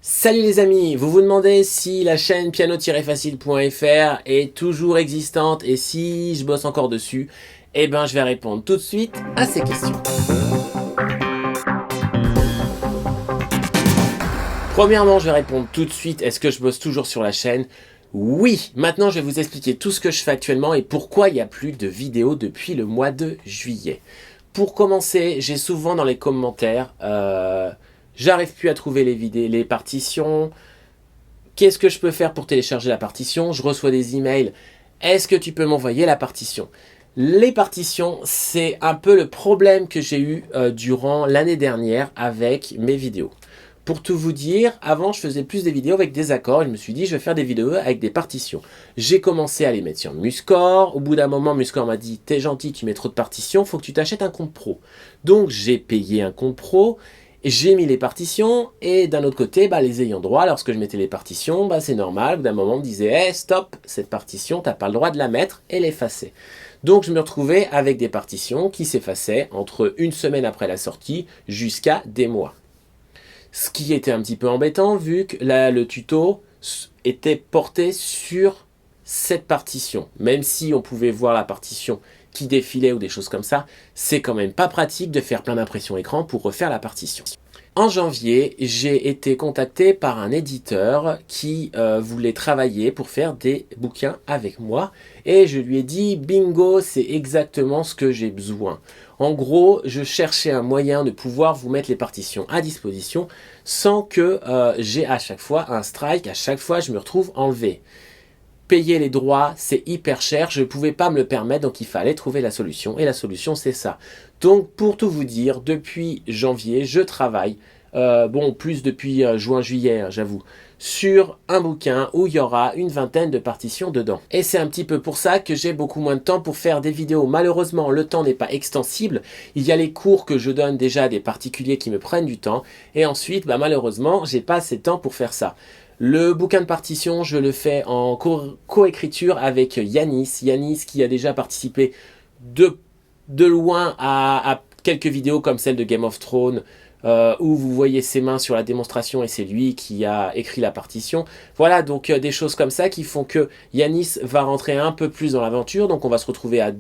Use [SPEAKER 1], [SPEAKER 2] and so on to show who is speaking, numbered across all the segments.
[SPEAKER 1] Salut les amis, vous vous demandez si la chaîne piano-facile.fr est toujours existante et si je bosse encore dessus. Eh ben je vais répondre tout de suite à ces questions. Premièrement, je vais répondre tout de suite, est-ce que je bosse toujours sur la chaîne? Oui, maintenant je vais vous expliquer tout ce que je fais actuellement et pourquoi il n'y a plus de vidéos depuis le mois de juillet. Pour commencer, j'ai souvent dans les commentaires, j'arrive plus à trouver les partitions, qu'est-ce que je peux faire pour télécharger la partition? Je reçois des emails, est-ce que tu peux m'envoyer la partition? Les partitions, c'est un peu le problème que j'ai eu durant l'année dernière avec mes vidéos. Pour tout vous dire, avant je faisais plus des vidéos avec des accords et je me suis dit je vais faire des vidéos avec des partitions. J'ai commencé à les mettre sur Muscore, au bout d'un moment Muscore m'a dit t'es gentil, tu mets trop de partitions, faut que tu t'achètes un compte pro. Donc j'ai payé un compte pro, j'ai mis les partitions et d'un autre côté les ayants droit, lorsque je mettais les partitions, c'est normal, au bout d'un moment on me disait hey, stop, cette partition t'as pas le droit de la mettre et l'effacer. Donc je me retrouvais avec des partitions qui s'effaçaient entre une semaine après la sortie jusqu'à des mois. Ce qui était un petit peu embêtant vu que là, le tuto était porté sur cette partition. Même si on pouvait voir la partition qui défilait ou des choses comme ça, c'est quand même pas pratique de faire plein d'impressions écran pour refaire la partition. En janvier, j'ai été contacté par un éditeur qui voulait travailler pour faire des bouquins avec moi. Et je lui ai dit, bingo, c'est exactement ce que j'ai besoin. En gros, je cherchais un moyen de pouvoir vous mettre les partitions à disposition sans que j'ai à chaque fois un strike, à chaque fois je me retrouve enlevé. Payer les droits, c'est hyper cher, je ne pouvais pas me le permettre, donc il fallait trouver la solution. Et la solution, c'est ça. Donc, pour tout vous dire, depuis janvier, je travaille, plus depuis juin-juillet, j'avoue, sur un bouquin où il y aura une vingtaine de partitions dedans. Et c'est un petit peu pour ça que j'ai beaucoup moins de temps pour faire des vidéos. Malheureusement, le temps n'est pas extensible. Il y a les cours que je donne déjà à des particuliers qui me prennent du temps. Et ensuite, malheureusement, j'ai pas assez de temps pour faire ça. Le bouquin de partition, je le fais en coécriture avec Yanis. Yanis qui a déjà participé de loin à quelques vidéos comme celle de Game of Thrones, où vous voyez ses mains sur la démonstration et c'est lui qui a écrit la partition. Voilà, donc des choses comme ça qui font que Yanis va rentrer un peu plus dans l'aventure. Donc on va se retrouver à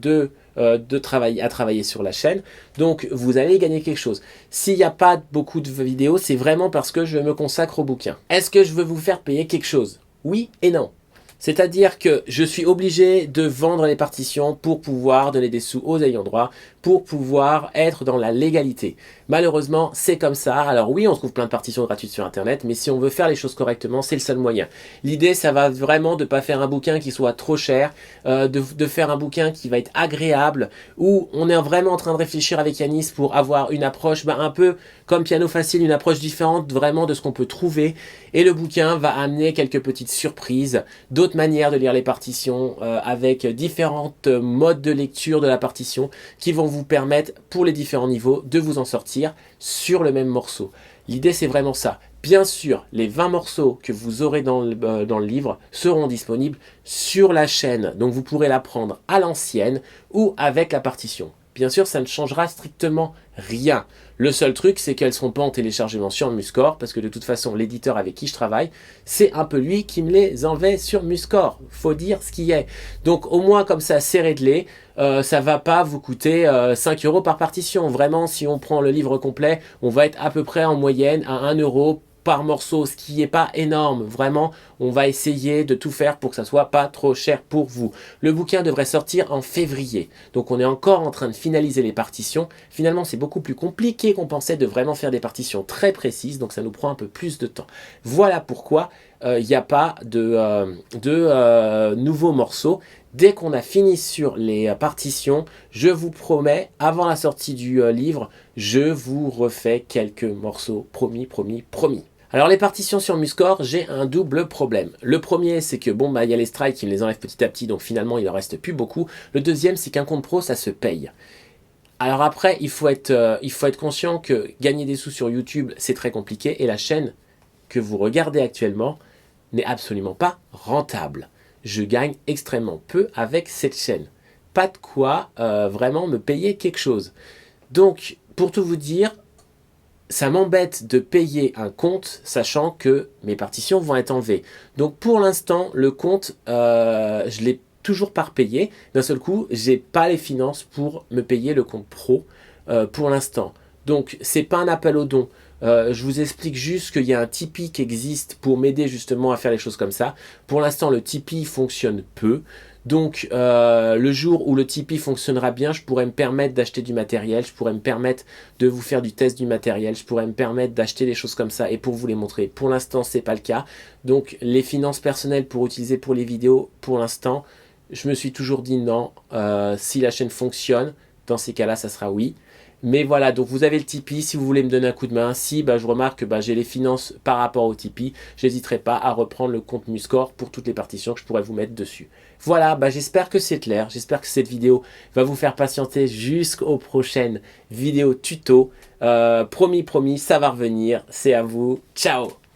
[SPEAKER 1] travailler sur la chaîne. Donc vous allez gagner quelque chose. S'il n'y a pas beaucoup de vidéos, c'est vraiment parce que je me consacre au bouquin. Est-ce que je veux vous faire payer quelque chose? Oui et non. C'est-à-dire que je suis obligé de vendre les partitions pour pouvoir donner des sous aux ayants droit, pour pouvoir être dans la légalité. Malheureusement, c'est comme ça. Alors oui, on trouve plein de partitions gratuites sur Internet, mais si on veut faire les choses correctement, c'est le seul moyen. L'idée, ça va vraiment de ne pas faire un bouquin qui soit trop cher, de faire un bouquin qui va être agréable, où on est vraiment en train de réfléchir avec Yanis pour avoir une approche un peu comme Piano Facile, une approche différente vraiment de ce qu'on peut trouver. Et le bouquin va amener quelques petites surprises, d'autres manières de lire les partitions, avec différentes modes de lecture de la partition qui vont vous permettre, pour les différents niveaux, de vous en sortir sur le même morceau. L'idée, c'est vraiment ça. Bien sûr, les 20 morceaux que vous aurez dans le livre seront disponibles sur la chaîne. Donc, vous pourrez la prendre à l'ancienne ou avec la partition. Bien sûr, ça ne changera strictement rien. Le seul truc, c'est qu'elles ne seront pas en téléchargement sur Muscore, parce que de toute façon, l'éditeur avec qui je travaille, c'est un peu lui qui me les enlevait sur Muscore. Faut dire ce qui est. Donc au moins comme ça, c'est réglé. Ça va pas vous coûter 5 € par partition. Vraiment, si on prend le livre complet, on va être à peu près en moyenne à 1 € par morceau, ce qui n'est pas énorme. Vraiment, on va essayer de tout faire pour que ça soit pas trop cher pour vous. Le bouquin devrait sortir en février. Donc on est encore en train de finaliser les partitions. Finalement, c'est beaucoup plus compliqué qu'on pensait de vraiment faire des partitions très précises. Donc ça nous prend un peu plus de temps. Voilà pourquoi il n'y a pas de nouveaux morceaux. Dès qu'on a fini sur les partitions, je vous promets, avant la sortie du livre, je vous refais quelques morceaux. Promis, promis, promis. Alors les partitions sur Muscore, j'ai un double problème. Le premier, c'est que y a les strikes qui me les enlèvent petit à petit, donc finalement il en reste plus beaucoup. Le deuxième, c'est qu'un compte pro, ça se paye. Alors après, il faut être conscient que gagner des sous sur YouTube, c'est très compliqué, et la chaîne que vous regardez actuellement n'est absolument pas rentable. Je gagne extrêmement peu avec cette chaîne. Pas de quoi vraiment me payer quelque chose. Donc, pour tout vous dire, ça m'embête de payer un compte sachant que mes partitions vont être enlevées. Donc pour l'instant, le compte, je l'ai toujours pas repayé. D'un seul coup, j'ai pas les finances pour me payer le compte pro pour l'instant. Donc c'est pas un appel aux dons. Je vous explique juste qu'il y a un Tipeee qui existe pour m'aider justement à faire les choses comme ça. Pour l'instant, le Tipeee fonctionne peu. Donc, le jour où le Tipeee fonctionnera bien, je pourrais me permettre d'acheter du matériel, je pourrais me permettre de vous faire du test du matériel, je pourrais me permettre d'acheter des choses comme ça et pour vous les montrer. Pour l'instant, c'est pas le cas. Donc, les finances personnelles pour utiliser pour les vidéos, pour l'instant, je me suis toujours dit non. Si la chaîne fonctionne, dans ces cas-là, ça sera oui. Mais voilà, donc vous avez le Tipeee, si vous voulez me donner un coup de main, si je remarque que j'ai les finances par rapport au Tipeee, j'hésiterai pas à reprendre le compte Muscore pour toutes les partitions que je pourrais vous mettre dessus. Voilà, j'espère que c'est clair, j'espère que cette vidéo va vous faire patienter jusqu'aux prochaines vidéos tuto. Promis, ça va revenir, c'est à vous, ciao!